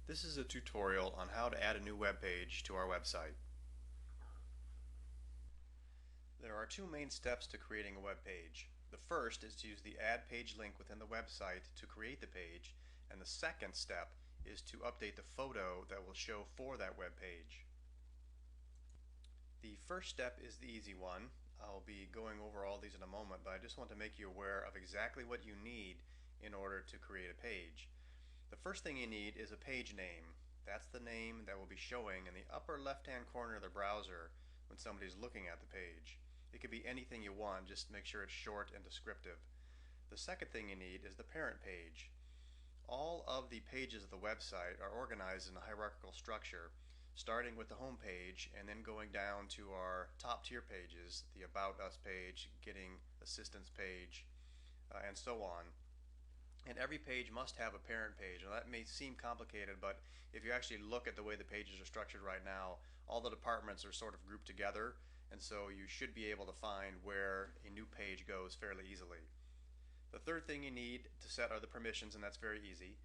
This is a tutorial on how to add a new web page to our website. There are two main steps to creating a web page. The first is to use the Add Page link within the website to create the page, and the second step is to update the photo that will show for that web page. The first step is the easy one. I'll be going over all these in a moment, but I just want to make you aware of exactly what you need in order to create a page. The first thing you need is a page name. That's the name that will be showing in the upper left-hand corner of the browser when somebody's looking at the page. It could be anything you want, just make sure it's short and descriptive. The second thing you need is the parent page. All of the pages of the website are organized in a hierarchical structure, starting with the home page and then going down to our top tier pages, the About Us page, Getting Assistance page, and so on. And every page must have a parent page. Now that may seem complicated, but if you actually look at the way the pages are structured right now, all the departments are sort of grouped together, and so you should be able to find where a new page goes fairly easily. The third thing you need to set are the permissions, and that's very easy.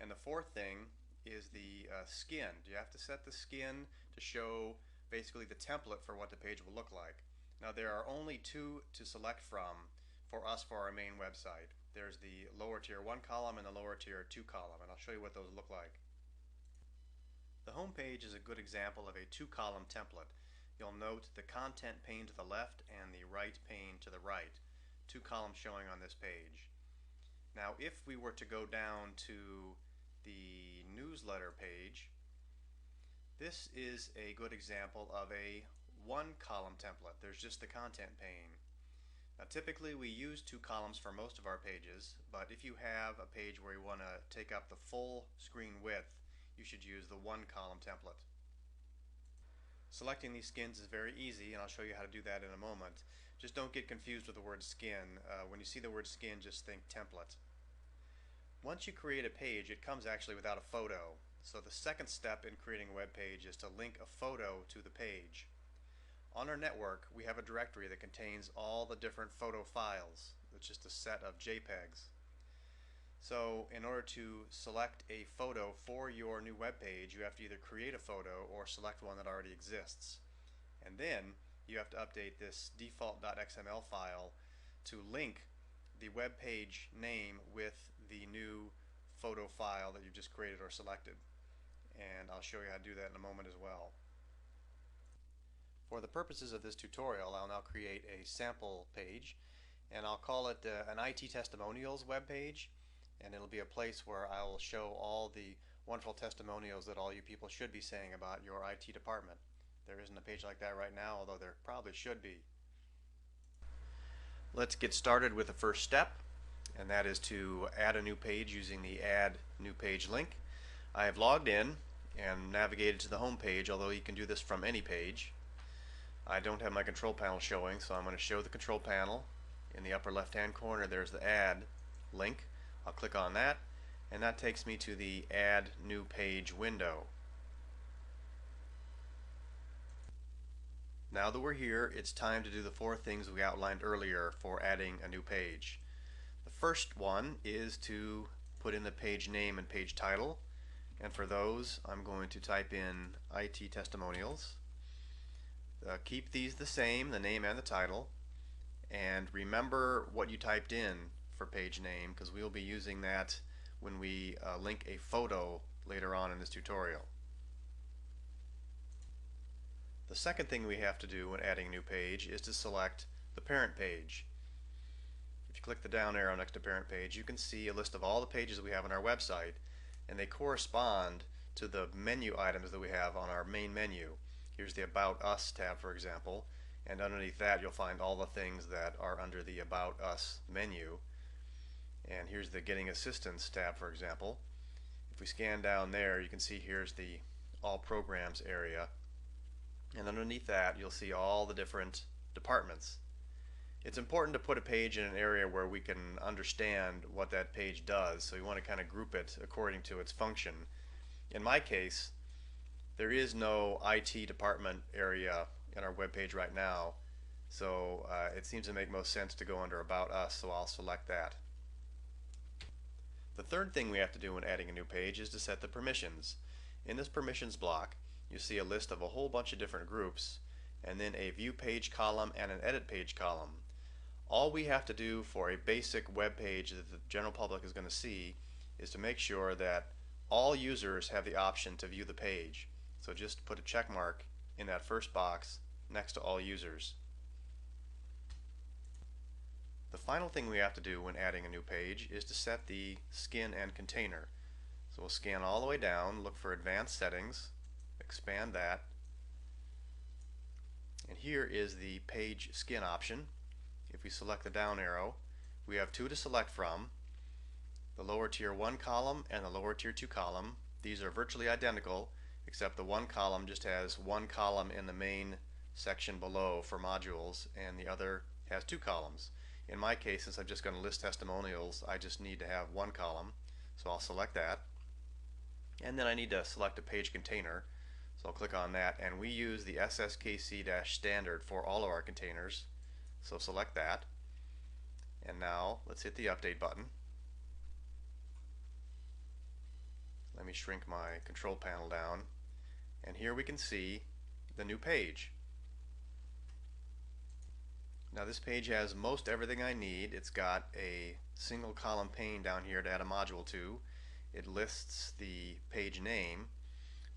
And the fourth thing is the skin. You have to set the skin to show basically the template for what the page will look like. Now there are only two to select from for us for our main website. There's the lower tier 1 column and the lower tier 2 column, and I'll show you what those look like. The home page is a good example of a 2-column template. You'll note the content pane to the left and the right pane to the right. 2 columns showing on this page. Now if we were to go down to the newsletter page, this is a good example of a 1-column template. There's just the content pane. Now typically we use 2 columns for most of our pages, but if you have a page where you want to take up the full screen width, you should use the 1-column template. Selecting these skins is very easy, and I'll show you how to do that in a moment. Just don't get confused with the word skin. When you see the word skin, just think template. Once you create a page, it comes actually without a photo. So the second step in creating a web page is to link a photo to the page. On our network, we have a directory that contains all the different photo files. It's just a set of JPEGs. So in order to select a photo for your new web page, you have to either create a photo or select one that already exists. And then you have to update this default.xml file to link the web page name with the new photo file that you've just created or selected. And I'll show you how to do that in a moment as well. For the purposes of this tutorial, I'll now create a sample page, and I'll call it an IT testimonials web page, and it'll be a place where I will show all the wonderful testimonials that all you people should be saying about your IT department. There isn't a page like that right now, although there probably should be. Let's get started with the first step, and that is to add a new page using the Add New Page link. I have logged in and navigated to the home page, although you can do this from any page. I don't have my control panel showing, so I'm going to show the control panel. In the upper left hand corner there's the Add link. I'll click on that, and that takes me to the Add New Page window. Now that we're here, it's time to do the 4 things we outlined earlier for adding a new page. The first one is to put in the page name and page title, and for those I'm going to type in IT Testimonials. Keep these the same, the name and the title, and remember what you typed in for page name, because we'll be using that when we link a photo later on in this tutorial. The second thing we have to do when adding a new page is to select the parent page. If you click the down arrow next to parent page, you can see a list of all the pages we have on our website, and they correspond to the menu items that we have on our main menu. Here's the About Us tab, for example, and underneath that you'll find all the things that are under the About Us menu. And here's the Getting Assistance tab, for example. If we scan down there, you can see here's the All Programs area, and underneath that you'll see all the different departments. It's important to put a page in an area where we can understand what that page does, so you want to kind of group it according to its function. In my case, there is no IT department area in our web page right now, so it seems to make most sense to go under About Us, so I'll select that. The The third thing we have to do when adding a new page is to set the permissions. In this permissions block, you see a list of a whole bunch of different groups, and then a view page column and an edit page column. All we have to do for a basic web page that the general public is going to see is to make sure that all users have the option to view the page. So just put a check mark in that first box next to all users. The final thing we have to do when adding a new page is to set the skin and container. So we'll scan all the way down, look for advanced settings, expand that, and here is the page skin option. If we select the down arrow, we have two to select from: the lower tier 1 column and the lower tier 2 column. These are virtually identical, except the one column just has one column in the main section below for modules, and the other has two columns. In my case, since I'm just going to list testimonials, I just need to have one column, so I'll select that. And then I need to select a page container, so I'll click on that, and we use the SSKC-standard for all of our containers, so select that. And now let's hit the update button. Let me shrink my control panel down, and here we can see the new page. Now this page has most everything I need. It's got a single column pane down here to add a module to. It lists the page name,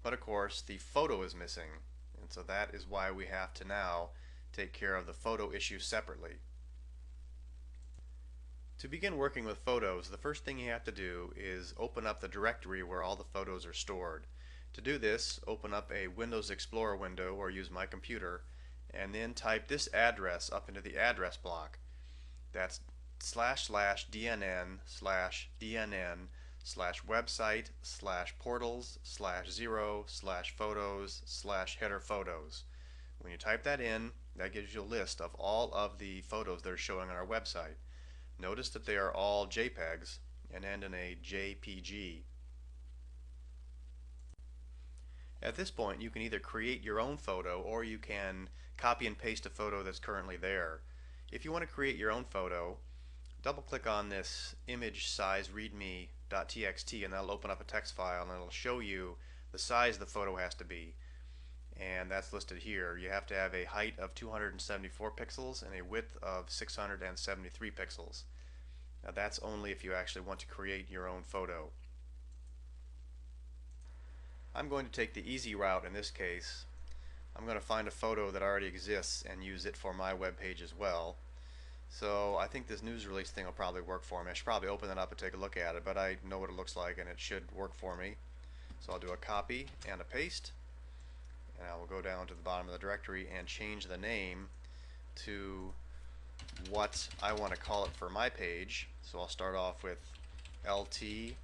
but of course the photo is missing, and so that is why we have to now take care of the photo issue separately. To begin working with photos, the first thing you have to do is open up the directory where all the photos are stored. To do this, open up a Windows Explorer window or use My Computer, and then type this address up into the address block. That's /DNN/website/portals/0/photos/header photos. When you type that in, that gives you a list of all of the photos that are showing on our website. Notice that they are all JPEGs and end in a JPG. At this point, you can either create your own photo or you can copy and paste a photo that's currently there. If you want to create your own photo, double click on this image size readme.txt and that'll open up a text file and it'll show you the size the photo has to be, and that's listed here. You have to have a height of 274 pixels and a width of 673 pixels. Now that's only if you actually want to create your own photo. I'm going to take the easy route in this case. I'm going to find a photo that already exists and use it for my web page as well. So I think this news release thing will probably work for me. I should probably open it up and take a look at it, but I know what it looks like and it should work for me. So I'll do a copy and a paste, and I will go down to the bottom of the directory and change the name to what I want to call it for my page. So I'll start off with LT,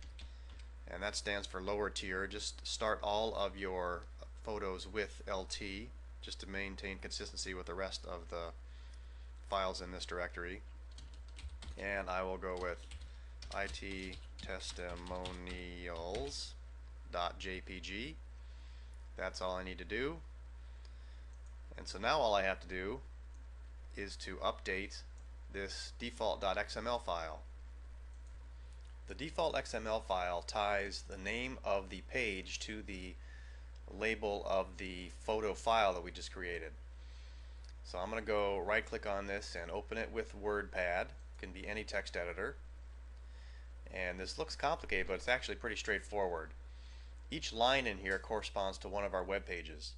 and that stands for lower tier. Just start all of your photos with LT just to maintain consistency with the rest of the files in this directory. And I will go with IT testimonials.jpg. That's all I need to do. And so now all I have to do is to update this default.xml file. The default XML file ties the name of the page to the label of the photo file that we just created. So I'm going to go right click on this and open it with WordPad. It can be any text editor. And this looks complicated, but it's actually pretty straightforward. Each line in here corresponds to one of our web pages.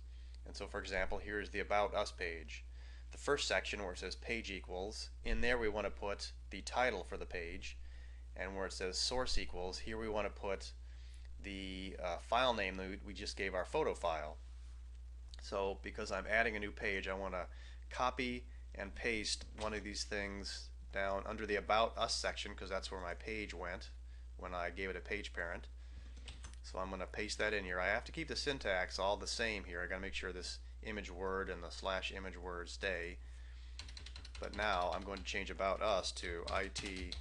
And so for example, here's the About Us page. The first section where it says page equals, in there we want to put the title for the page. And where it says source equals, here we want to put the file name that we just gave our photo file. So because I'm adding a new page, I want to copy and paste one of these things down under the About Us section, because that's where my page went when I gave it a page parent. So I'm going to paste that in here. I have to keep the syntax all the same here. I got to make sure this image word and the /image word stay. But now I'm going to change About Us to IT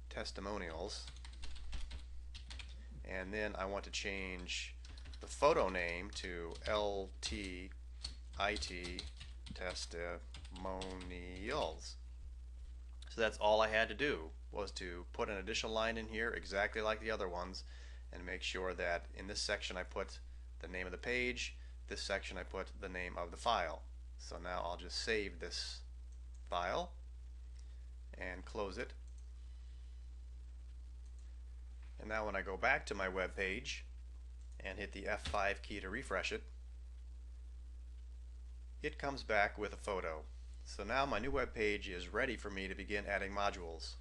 testimonials, and then I want to change the photo name to LT IT testimonials. So that's all I had to do. was to put an additional line in here exactly like the other ones and make sure that in this section I put the name of the page, this section I put the name of the file. So now I'll just save this file and close it. And now when I go back to my web page and hit the F5 key to refresh it, it comes back with a photo. So now my new web page is ready for me to begin adding modules.